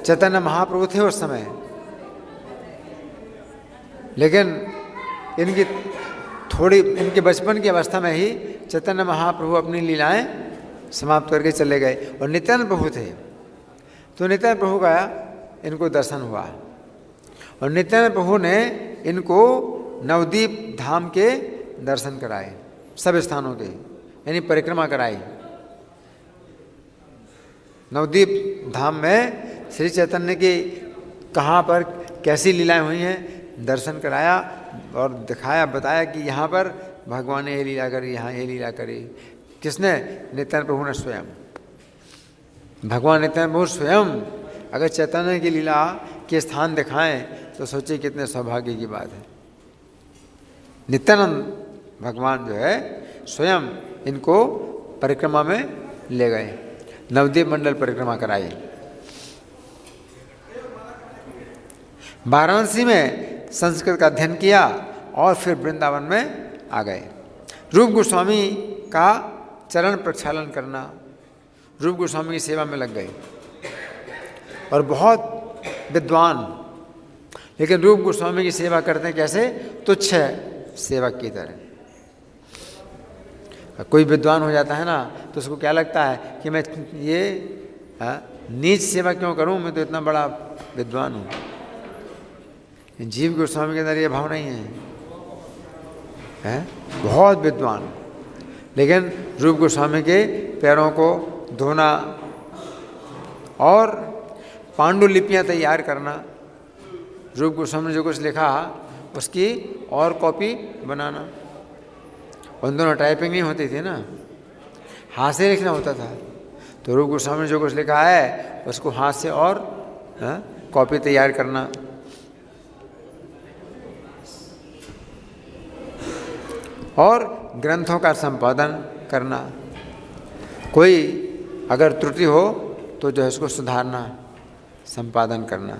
चैतन्य महाप्रभु थे उस समय, लेकिन इनके बचपन की अवस्था में ही चैतन्य महाप्रभु अपनी लीलाएं समाप्त करके चले गए और नित्यानंद प्रभु थे। तो नित्यानंद प्रभु का इनको दर्शन हुआ और नित्यानंद प्रभु ने इनको नवद्वीप धाम के दर्शन कराए, सब स्थानों के, यानी परिक्रमा कराई। नवद्वीप धाम में श्री चैतन्य की कहाँ पर कैसी लीलाएं हुई हैं दर्शन कराया और दिखाया, बताया कि यहाँ पर भगवान ने ये लीला करी, यहाँ ये लीला करी। किसने? नित्यानंद प्रभु ने स्वयं। भगवान नित्यानंद प्रभु स्वयं अगर चैतन्य की लीला के स्थान दिखाएं तो सोचिए कितने सौभाग्य की बात है। नित्यानंद भगवान जो है स्वयं इनको परिक्रमा में ले गए, नवद्वीप मंडल परिक्रमा कराई। वाराणसी में संस्कृत का अध्ययन किया और फिर वृंदावन में आ गए। रूप गोस्वामी का चरण प्रक्षालन करना, रूप गोस्वामी की सेवा में लग गए और बहुत विद्वान, लेकिन रूप गोस्वामी की सेवा करते हैं कैसे? तुच्छ सेवक की तरह। कोई विद्वान हो जाता है ना तो उसको क्या लगता है कि मैं ये नीच सेवा क्यों करूं, मैं तो इतना बड़ा विद्वान हूं। जीव गोस्वामी के अंदर ये भाव नहीं है, बहुत विद्वान, लेकिन रूप गोस्वामी के पैरों को धोना और पांडुलिपियां तैयार करना, रूप गोस्वामी ने जो कुछ लिखा उसकी और कॉपी बनाना। उन दोनों टाइपिंग नहीं होती थी ना, हाथ से लिखना होता था। तो रूप गोस्वामी ने जो कुछ लिखा है उसको हाथ से और कॉपी तैयार करना। और ग्रंथों का संपादन करना, कोई अगर त्रुटि हो तो जो है उसको सुधारना, संपादन करना।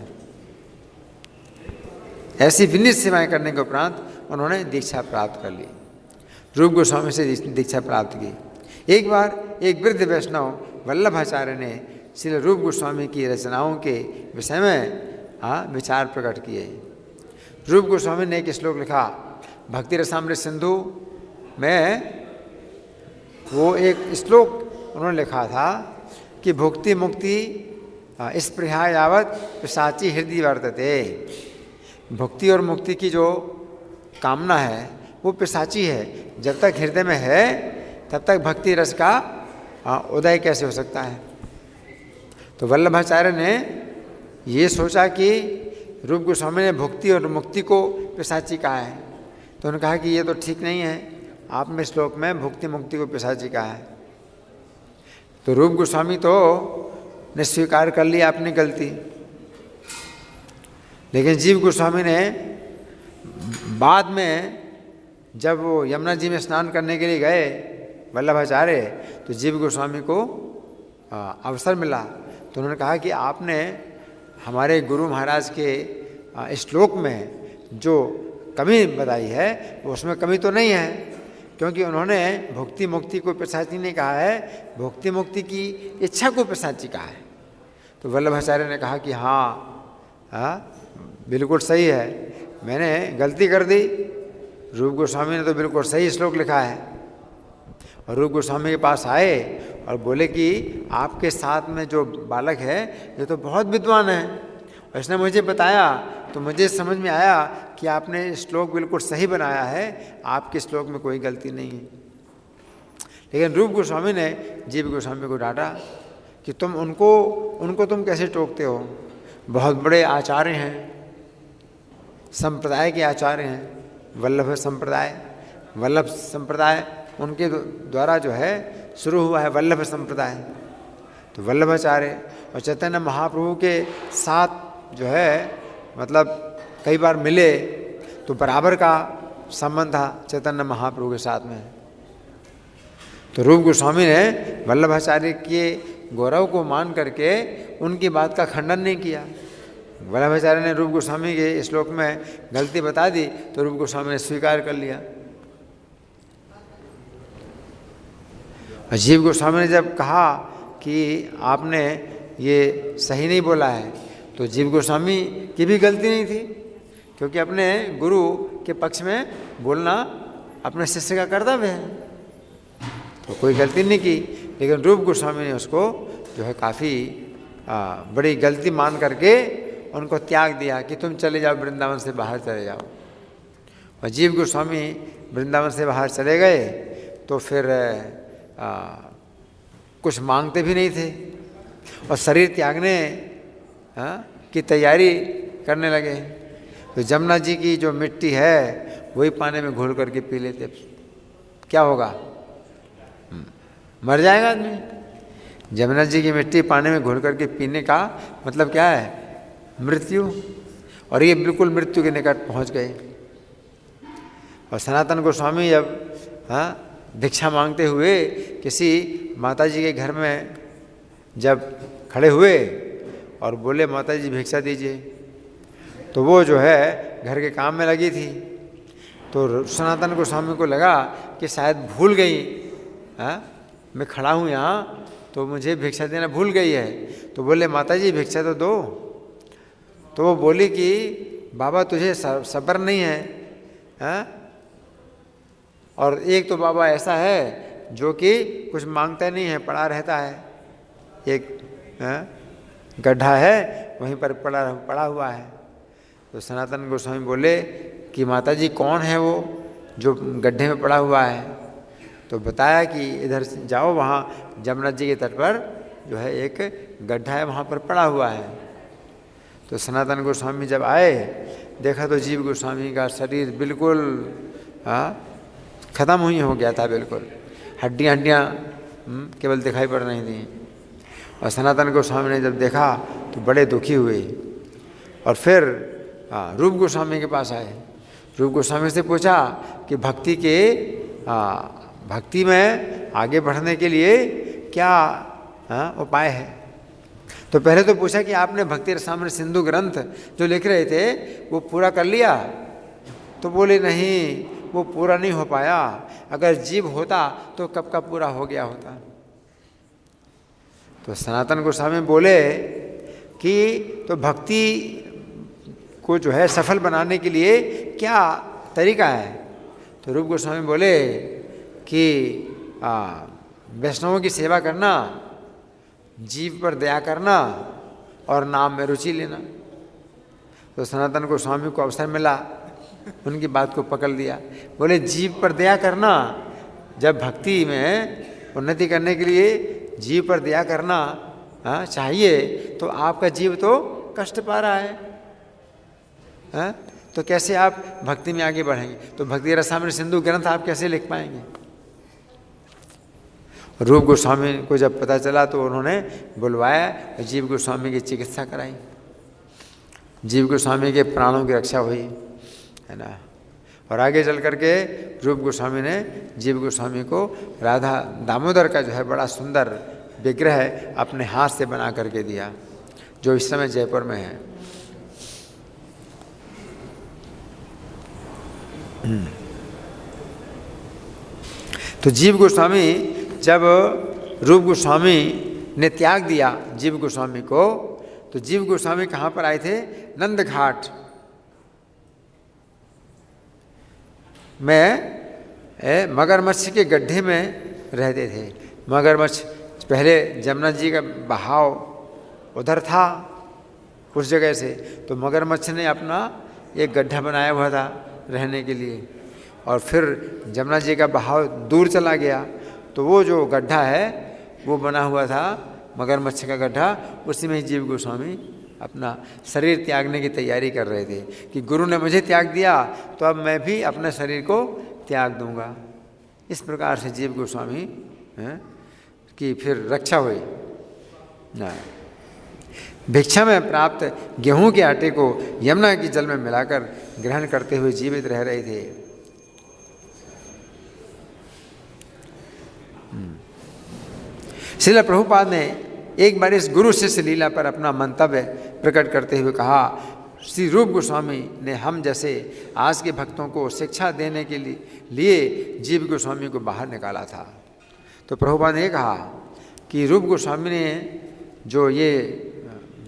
ऐसी विनित सेवाएं करने के उपरांत उन्होंने दीक्षा प्राप्त कर ली, रूप गोस्वामी से दीक्षा प्राप्त की। एक बार एक वृद्ध वैष्णव वल्लभाचार्य ने श्री रूप गोस्वामी की रचनाओं के विषय में विचार प्रकट किए। रूप गोस्वामी ने एक श्लोक लिखा, भक्ति रसामृत सिंधु में वो एक श्लोक उन्होंने लिखा था कि भुक्ति मुक्ति स्पृहा यावत पिशाची हृदय वर्तते। भुक्ति और मुक्ति की जो कामना है वो पिशाची है, जब तक हृदय में है तब तक भक्ति रस का उदय कैसे हो सकता है। तो वल्लभाचार्य ने ये सोचा कि रूप गोस्वामी ने भुक्ति और मुक्ति को पिशाची कहा है, तो उन्होंने कहा कि ये तो ठीक नहीं है, आपने श्लोक में भुक्ति मुक्ति को पिशाची कहा है। तो रूप गोस्वामी तो ने स्वीकार कर लिया अपनी गलती, लेकिन जीव गोस्वामी ने बाद में जब वो यमुना जी में स्नान करने के लिए गए वल्लभाचार्य, तो जीव गोस्वामी को अवसर मिला तो उन्होंने कहा कि आपने हमारे गुरु महाराज के श्लोक में जो कमी बताई है वो उसमें कमी तो नहीं है, क्योंकि उन्होंने भुक्ति मुक्ति को पिशाची नहीं कहा है, भुक्ति मुक्ति की इच्छा को पिशाची कहा है। तो वल्लभाचार्य ने कहा कि हाँ बिल्कुल सही है, मैंने गलती कर दी। रूप गोस्वामी ने तो बिल्कुल सही श्लोक लिखा है। और रूप गोस्वामी के पास आए और बोले कि आपके साथ में जो बालक है ये तो बहुत विद्वान है, और इसने मुझे बताया तो मुझे समझ में आया कि आपने श्लोक बिल्कुल सही बनाया है, आपके श्लोक में कोई गलती नहीं है। लेकिन रूप गोस्वामी ने जीव गोस्वामी को डांटा कि तुम उनको तुम कैसे टोकते हो, बहुत बड़े आचार्य हैं, संप्रदाय के आचार्य हैं, वल्लभ संप्रदाय उनके द्वारा जो है शुरू हुआ है वल्लभ संप्रदाय। तो वल्लभाचार्य और चैतन्य महाप्रभु के साथ जो है मतलब कई बार मिले, तो बराबर का संबंध था चैतन्य महाप्रभु के साथ में। तो रूप गोस्वामी ने वल्लभाचार्य के गौरव को मान करके उनकी बात का खंडन नहीं किया। वल्लभाचार्य ने रूप गोस्वामी के श्लोक में गलती बता दी तो रूप गोस्वामी ने स्वीकार कर लिया। जीव गोस्वामी ने जब कहा कि आपने ये सही नहीं बोला है, तो जीव गोस्वामी की भी गलती नहीं थी, क्योंकि अपने गुरु के पक्ष में बोलना अपने शिष्य का कर्तव्य है, तो कोई गलती नहीं की। लेकिन रूप गोस्वामी ने उसको जो है काफ़ी बड़ी गलती मान करके उनको त्याग दिया कि तुम चले जाओ, वृंदावन से बाहर चले जाओ। और जीव गोस्वामी वृंदावन से बाहर चले गए तो फिर कुछ मांगते भी नहीं थे और शरीर त्यागने की तैयारी करने लगे। तो जमुना जी की जो मिट्टी है वही पानी में घोल करके पी लेते, क्या होगा, मर जाएगा आदमी। जमुना जी की मिट्टी पानी में घोल करके पीने का मतलब क्या है, मृत्यु। और ये बिल्कुल मृत्यु के निकट पहुंच गए। और सनातन गोस्वामी जब भिक्षा मांगते हुए किसी माता जी के घर में जब खड़े हुए और बोले माता जी भिक्षा दीजिए, तो वो जो है घर के काम में लगी थी। तो सनातन गोस्वामी को लगा कि शायद भूल गई, मैं खड़ा हूँ यहाँ तो मुझे भिक्षा देना भूल गई है। तो बोले माता जी भिक्षा तो दो। तो वो बोली कि बाबा तुझे सब्र नहीं है, और एक तो बाबा ऐसा है जो कि कुछ मांगता नहीं है, पड़ा रहता है, एक गड्ढा है वहीं पर पड़ा हुआ है। तो सनातन गोस्वामी बोले कि माता जी कौन है वो जो गड्ढे में पड़ा हुआ है। तो बताया कि इधर जाओ, वहाँ जमुना जी के तट पर जो है एक गड्ढा है, वहाँ पर पड़ा हुआ है। तो सनातन गोस्वामी जब आए देखा तो जीव गोस्वामी का शरीर बिल्कुल ख़त्म ही हो गया था, बिल्कुल हड्डियाँ केवल दिखाई पड़ रही थी। और सनातन गोस्वामी ने जब देखा तो बड़े दुखी हुए और फिर रूप गोस्वामी के पास आए। रूप गोस्वामी से पूछा कि भक्ति में आगे बढ़ने के लिए क्या उपाय है। तो पहले तो पूछा कि आपने भक्ति रसामृत सिंधु ग्रंथ जो लिख रहे थे वो पूरा कर लिया। तो बोले नहीं, वो पूरा नहीं हो पाया, अगर जीव होता तो कब का पूरा हो गया होता। तो सनातन गोस्वामी बोले कि तो भक्ति को जो है सफल बनाने के लिए क्या तरीका है। तो रूप गोस्वामी बोले कि वैष्णवों की सेवा करना, जीव पर दया करना और नाम में रुचि लेना। तो सनातन गोस्वामी को अवसर मिला, उनकी बात को पकड़ लिया। बोले जीव पर दया करना, जब भक्ति में उन्नति करने के लिए जीव पर दया करना चाहिए, तो आपका जीव तो कष्ट पा रहा है, तो कैसे आप भक्ति में आगे बढ़ेंगे। तो भक्ति रसामृत सिंधु ग्रंथ आप कैसे लिख पाएंगे। रूप गोस्वामी को जब पता चला तो उन्होंने बुलवाया, जीव गोस्वामी की चिकित्सा कराई, जीव गोस्वामी के प्राणों की रक्षा हुई, है ना। और आगे चल करके रूप गोस्वामी ने जीव गोस्वामी को राधा दामोदर का जो है बड़ा सुंदर विग्रह अपने हाथ से बना करके दिया, जो इस समय जयपुर में है। तो जीव गोस्वामी जब रूप गोस्वामी ने त्याग दिया जीव गोस्वामी को, तो जीव गोस्वामी कहाँ पर आए थे? नंद घाट में मगरमच्छ के गड्ढे में रहते थे। मगरमच्छ पहले जमुना जी का बहाव उधर था उस जगह से, तो मगरमच्छ ने अपना एक गड्ढा बनाया हुआ था रहने के लिए, और फिर जमुना जी का बहाव दूर चला गया, तो वो जो गड्ढा है वो बना हुआ था मगरमच्छ का गड्ढा, उसी में जीव गोस्वामी अपना शरीर त्यागने की तैयारी कर रहे थे कि गुरु ने मुझे त्याग दिया तो अब मैं भी अपने शरीर को त्याग दूंगा। इस प्रकार से जीव गोस्वामी की फिर रक्षा हुई। भिक्षा में प्राप्त गेहूं के आटे को यमुना के जल में मिलाकर ग्रहण करते हुए जीवित रह रहे थे। श्रील प्रभुपाद ने एक बार इस गुरु शिष्य लीला पर अपना मंतव्य प्रकट करते हुए कहा, श्री रूप गोस्वामी ने हम जैसे आज के भक्तों को शिक्षा देने के लिए जीव गोस्वामी को बाहर निकाला था। तो प्रभुपाद ने कहा कि रूप गोस्वामी ने जो ये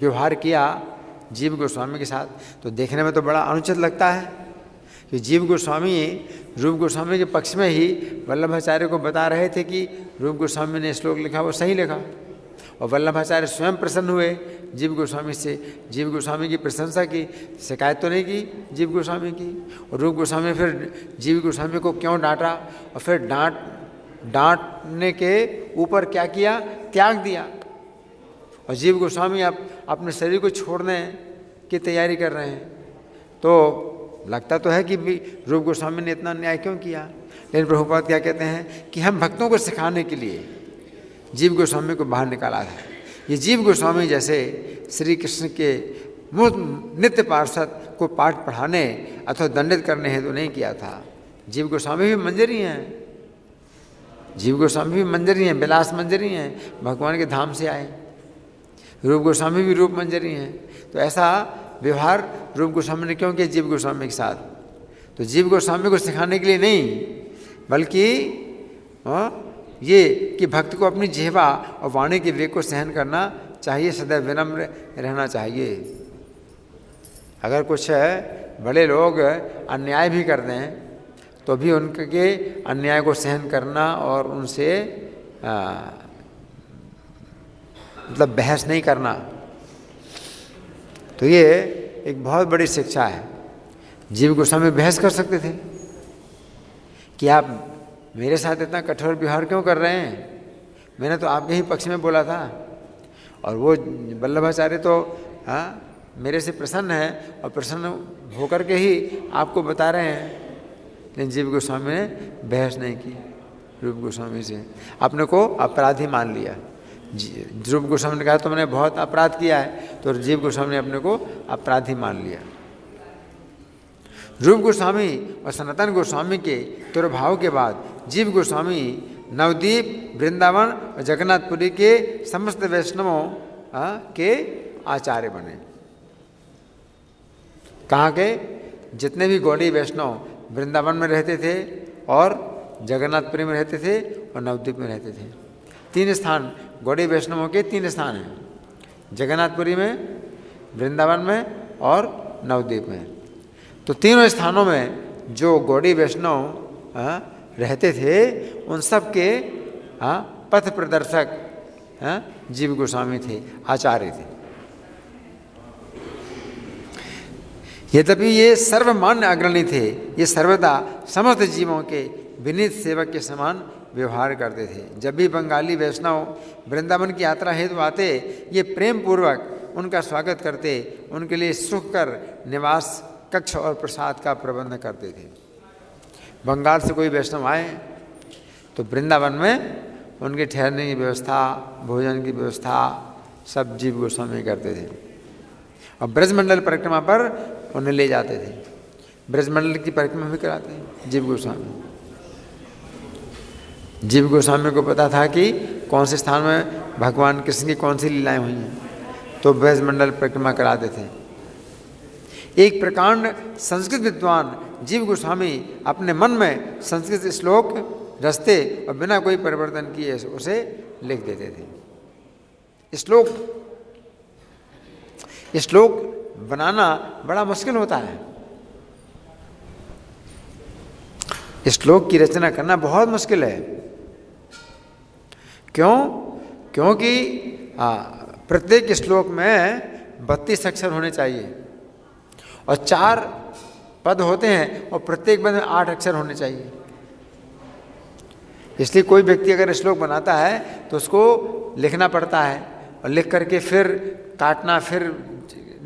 व्यवहार किया जीव गोस्वामी के साथ, तो देखने में तो बड़ा अनुचित लगता है कि जीव गोस्वामी रूप गोस्वामी के पक्ष में ही वल्लभाचार्य को बता रहे थे कि रूप गोस्वामी ने श्लोक लिखा वो सही लिखा, और वल्लभाचार्य स्वयं प्रसन्न हुए जीव गोस्वामी से, जीव गोस्वामी की प्रशंसा की, शिकायत तो नहीं की जीव गोस्वामी की। और रूप गोस्वामी फिर जीव गोस्वामी को क्यों डांटा, और फिर डांटने के ऊपर क्या किया? त्याग दिया। और जीव गोस्वामी अब अपने शरीर को छोड़ने की तैयारी कर रहे हैं, तो लगता तो है कि रूप गोस्वामी ने इतना न्याय क्यों किया। लेकिन प्रभुपाद क्या कहते हैं कि हम भक्तों को सिखाने के लिए जीव गोस्वामी को बाहर निकाला था। ये जीव गोस्वामी जैसे श्री कृष्ण के नित्य पार्षद को पाठ पढ़ाने अथवा दंडित करने हेतु नहीं किया था। जीव गोस्वामी भी मंजरी हैं, जीव गोस्वामी भी मंजरी हैं, विलास मंजरी हैं, भगवान के धाम से आए। रूप गोस्वामी भी रूप मंजरी हैं। तो ऐसा व्यवहार रूप गोस्वामी ने क्यों किया जीव गोस्वामी के साथ? तो जीव गोस्वामी को सिखाने के लिए नहीं, बल्कि ये कि भक्त को अपनी जिह्वा और वाणी के वेग को सहन करना चाहिए, सदैव विनम्र रहना चाहिए। अगर कुछ बड़े लोग अन्याय भी कर दें तो भी उनके अन्याय को सहन करना और उनसे मतलब बहस नहीं करना, तो ये एक बहुत बड़ी शिक्षा है। जीव गोस्वामी बहस कर सकते थे कि आप मेरे साथ इतना कठोर व्यवहार क्यों कर रहे हैं, मैंने तो आपके ही पक्ष में बोला था। और वो वल्लभाचार्य तो मेरे से प्रसन्न है और प्रसन्न होकर के ही आपको बता रहे हैं। लेकिन जीव गोस्वामी ने बहस नहीं की रूप गोस्वामी से, अपने को अपराधी मान लिया। रूप गोस्वामी ने कहा तो मैंने बहुत अपराध किया है, तो जीव गोस्वामी ने अपने को अपराधी मान लिया। रूप गोस्वामी और सनातन गोस्वामी के तिरुभाव के बाद जीव गोस्वामी नवद्वीप, वृंदावन और जगन्नाथपुरी के समस्त वैष्णवों के आचार्य बने। कहाँ के? जितने भी गौड़ी वैष्णव वृंदावन में रहते थे और जगन्नाथपुरी में रहते थे और नवद्वीप में रहते थे। 3 स्थान गौड़ी वैष्णवों के 3 स्थान हैं, जगन्नाथपुरी में, वृंदावन में और नवद्वीप में। तो तीनों स्थानों में जो गौड़ी वैष्णव रहते थे उन सब के पथ प्रदर्शक जीव गोस्वामी थे, आचार्य थे। यद्यपि ये सर्वमान्य अग्रणी थे, ये सर्वदा समस्त जीवों के विनीत सेवक के समान व्यवहार करते थे। जब भी बंगाली वैष्णव वृंदावन की यात्रा हेतु आते, ये प्रेम पूर्वक उनका स्वागत करते, उनके लिए सुखकर निवास कक्ष और प्रसाद का प्रबंध करते थे। बंगाल से कोई वैष्णव आए तो वृंदावन में उनके ठहरने की व्यवस्था, भोजन की व्यवस्था सब जीव गोस्वामी करते थे। और ब्रजमंडल परिक्रमा पर उन्हें ले जाते थे। ब्रजमंडल की परिक्रमा भी कराते हैं जीव गोस्वामी। जीव गोस्वामी को पता था कि कौन से स्थान में भगवान कृष्ण की कौन सी लीलाएं हुई हैं, तो ब्रजमंडल परिक्रमा कराते थे। एक प्रकांड संस्कृत विद्वान जीव गोस्वामी अपने मन में संस्कृत श्लोक रचते और बिना कोई परिवर्तन किए उसे लिख देते थे। श्लोक बनाना बड़ा मुश्किल होता है। श्लोक की रचना करना बहुत मुश्किल है। क्यों? क्योंकि प्रत्येक श्लोक में 32 अक्षर होने चाहिए और 4 पद होते हैं और प्रत्येक पद में 8 अक्षर होने चाहिए। इसलिए कोई व्यक्ति अगर श्लोक बनाता है तो उसको लिखना पड़ता है और लिख करके फिर काटना, फिर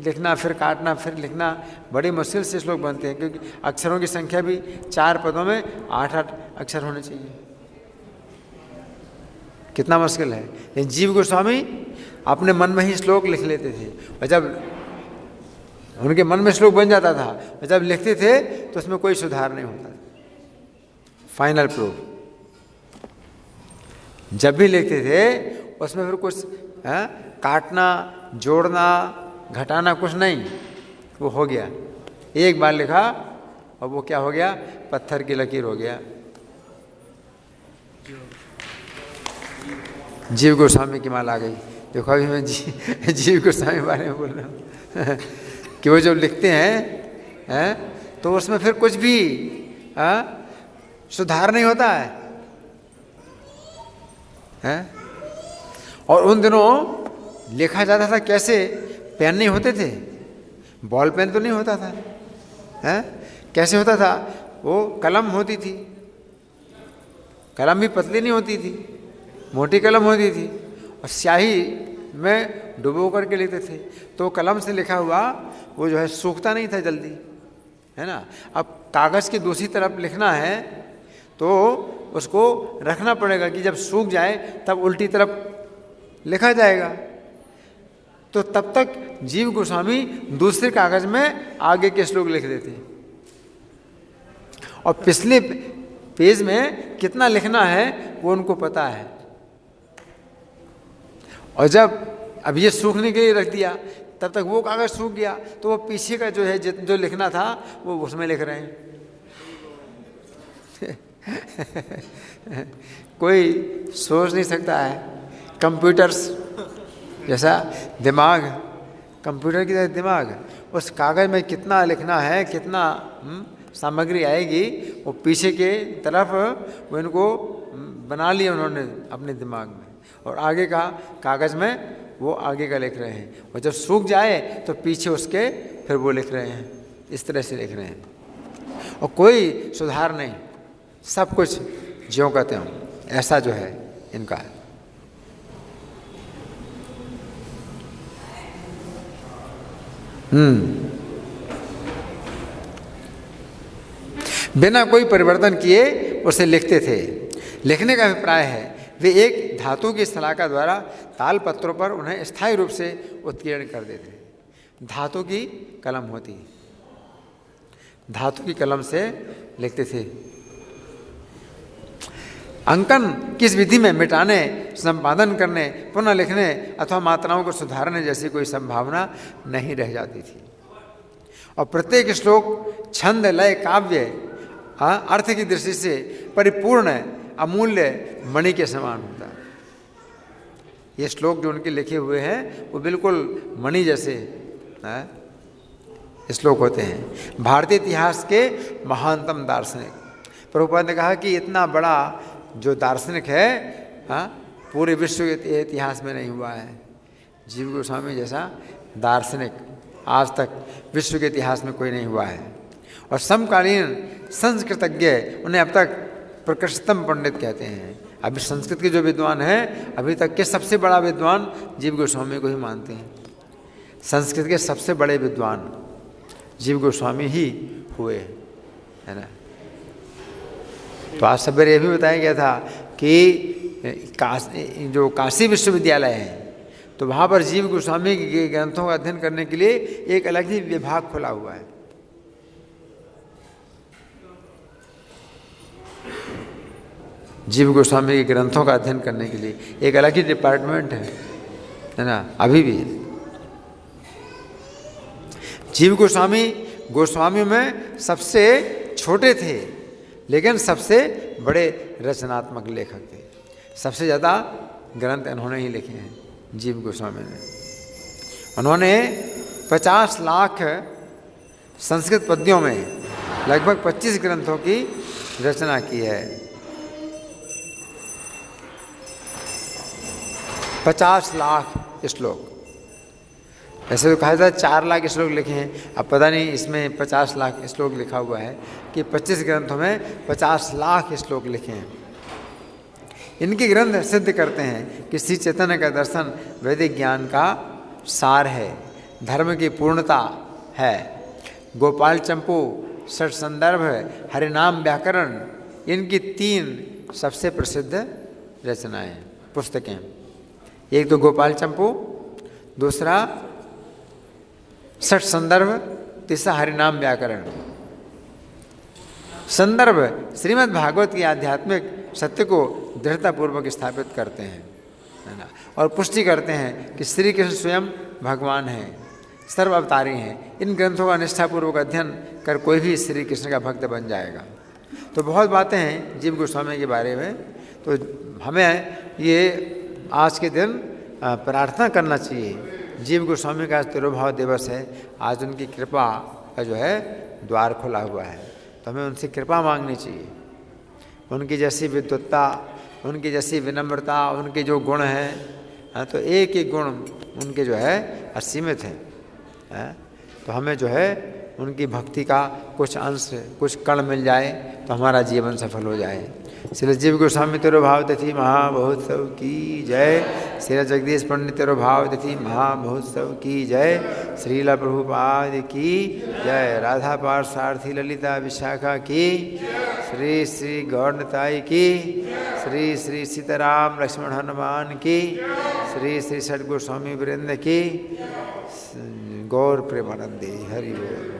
लिखना, फिर काटना, फिर लिखना, बड़ी मुश्किल से श्लोक बनते हैं क्योंकि अक्षरों की संख्या भी 4 पदों में 8-8 अक्षर होने चाहिए। कितना मुश्किल है। लेकिन जीव गोस्वामी अपने मन में ही श्लोक लिख लेते थे और जब उनके मन में श्लोक बन जाता था और जब लिखते थे तो उसमें कोई सुधार नहीं होता। फाइनल प्रूफ, जब भी लिखते थे उसमें फिर कुछ काटना, जोड़ना, घटाना कुछ नहीं, वो हो गया। एक बार लिखा और वो क्या हो गया? पत्थर की लकीर हो गया। जीव गोस्वामी की माला आ गई। देखो अभी मैं जीव गोस्वामी के बारे में बोल रहा हूँ कि वो जब लिखते हैं तो उसमें फिर कुछ भी सुधार नहीं होता है। और उन दिनों लिखा जाता था कैसे? पेन नहीं होते थे, बॉल पेन तो नहीं होता था, कैसे होता था? वो कलम होती थी, कलम भी पतली नहीं होती थी, मोटी कलम होती थी और स्याही में डुबो करके लिखते थे। तो कलम से लिखा हुआ वो जो है सूखता नहीं था जल्दी, है ना। अब कागज़ की दूसरी तरफ लिखना है तो उसको रखना पड़ेगा कि जब सूख जाए तब उल्टी तरफ लिखा जाएगा। तो तब तक जीव गोस्वामी दूसरे कागज़ में आगे के श्लोक लिख देते और पिछले पेज में कितना लिखना है वो उनको पता है। और जब अब ये सूखने के लिए रख दिया तब तक वो कागज़ सूख गया तो वो पीछे का जो है जो लिखना था वो उसमें लिख रहे हैं। कोई सोच नहीं सकता है। कंप्यूटर्स जैसा दिमाग, कंप्यूटर की तरह दिमाग, उस कागज़ में कितना लिखना है, कितना सामग्री आएगी, वो पीछे के तरफ वो इनको बना लिया उन्होंने अपने दिमाग में और आगे का कागज़ में वो आगे का लिख रहे हैं और जब सूख जाए तो पीछे उसके फिर वो लिख रहे हैं। इस तरह से लिख रहे हैं और कोई सुधार नहीं, सब कुछ ज्यों का त्यों, ऐसा जो है इनका है। बिना कोई परिवर्तन किए उसे लिखते थे। लिखने का अभिप्राय है वे एक धातु की शलाका द्वारा ताल पत्रों पर उन्हें स्थायी रूप से उत्कीर्ण कर देते। धातु की कलम होती, धातु की कलम से लिखते थे। अंकन किस विधि में मिटाने, संपादन करने, पुनः लिखने अथवा मात्राओं को सुधारने जैसी कोई संभावना नहीं रह जाती थी और प्रत्येक श्लोक छंद, लय, काव्य, अर्थ की दृष्टि से परिपूर्ण, अमूल्य मणि के समान होता है। ये श्लोक जो उनके लिखे हुए हैं वो बिल्कुल मणि जैसे श्लोक होते हैं। भारतीय इतिहास के महानतम दार्शनिक, प्रभुपाद ने कहा कि इतना बड़ा जो दार्शनिक है पूरे विश्व के इतिहास में नहीं हुआ है। जीव गोस्वामी जैसा दार्शनिक आज तक विश्व के इतिहास में कोई नहीं हुआ है और समकालीन संस्कृतज्ञ उन्हें अब तक प्रकृष्टतम पंडित कहते हैं। अभी संस्कृत के जो विद्वान हैं अभी तक के सबसे बड़ा विद्वान जीव गोस्वामी को ही मानते हैं। संस्कृत के सबसे बड़े विद्वान जीव गोस्वामी ही हुए, है ना। तो आज सवेरे ये भी बताया गया था कि जो काशी विश्वविद्यालय है तो वहाँ पर जीव गोस्वामी के ग्रंथों का अध्ययन करने के लिए एक अलग ही विभाग खुला हुआ है। जीव गोस्वामी के ग्रंथों का अध्ययन करने के लिए एक अलग ही डिपार्टमेंट है ना, अभी भी। जीव गोस्वामी गोस्वामियों में सबसे छोटे थे लेकिन सबसे बड़े रचनात्मक लेखक थे। सबसे ज़्यादा ग्रंथ इन्होंने ही लिखे हैं, जीव गोस्वामी ने। उन्होंने 50 लाख संस्कृत पद्यों में लगभग 25 ग्रंथों की रचना की है। 50 लाख श्लोक। ऐसे तो कहा जाता है 4 लाख श्लोक लिखे हैं, अब पता नहीं इसमें 50 लाख श्लोक लिखा हुआ है कि 25 ग्रंथों में 50 लाख श्लोक लिखे हैं। इनके ग्रंथ सिद्ध करते हैं कि श्री चैतन्य का दर्शन वैदिक ज्ञान का सार है, धर्म की पूर्णता है। गोपाल चंपू, षट संदर्भ, हरिनाम व्याकरण, इनकी 3 सबसे प्रसिद्ध रचनाएं, पुस्तकें। एक तो गोपाल चंपू, दूसरा षट संदर्भ, तीसरा हरिनाम व्याकरण। संदर्भ श्रीमद् भागवत की आध्यात्मिक सत्य को दृढ़तापूर्वक स्थापित करते हैं, है ना, और पुष्टि करते हैं कि श्री कृष्ण स्वयं भगवान हैं, सर्व अवतारी हैं। इन ग्रंथों का निष्ठापूर्वक अध्ययन कर कोई भी श्री कृष्ण का भक्त बन जाएगा। तो बहुत बातें हैं जीव गोस्वामी के बारे में। तो हमें ये आज के दिन प्रार्थना करना चाहिए। जीव गोस्वामी का तिरुभाव दिवस है, आज उनकी कृपा का जो है द्वार खुला हुआ है, तो हमें उनसे कृपा मांगनी चाहिए। उनकी जैसी विद्वत्ता, उनकी जैसी विनम्रता, उनके जो गुण हैं, तो एक एक गुण उनके जो है असीमित हैं। तो हमें जो है उनकी भक्ति का कुछ अंश, कुछ कण मिल जाए तो हमारा जीवन सफल हो जाए। श्री जीव गोस्वामी तिरुभाव तिथि महामहोत्सव की जय। श्री जगदीश पंडित तिरुभाव तिथि महामहोत्सव की जय। श्रीला प्रभुपाद की जय। राधा पार्थसारथी ललिता विशाखा की, श्री श्री गौरताई की, श्री श्री सीताराम लक्ष्मण हनुमान की, श्री श्री षट गोस्वामी वृंद की, गौर प्रेमानंदी। हरि बोल।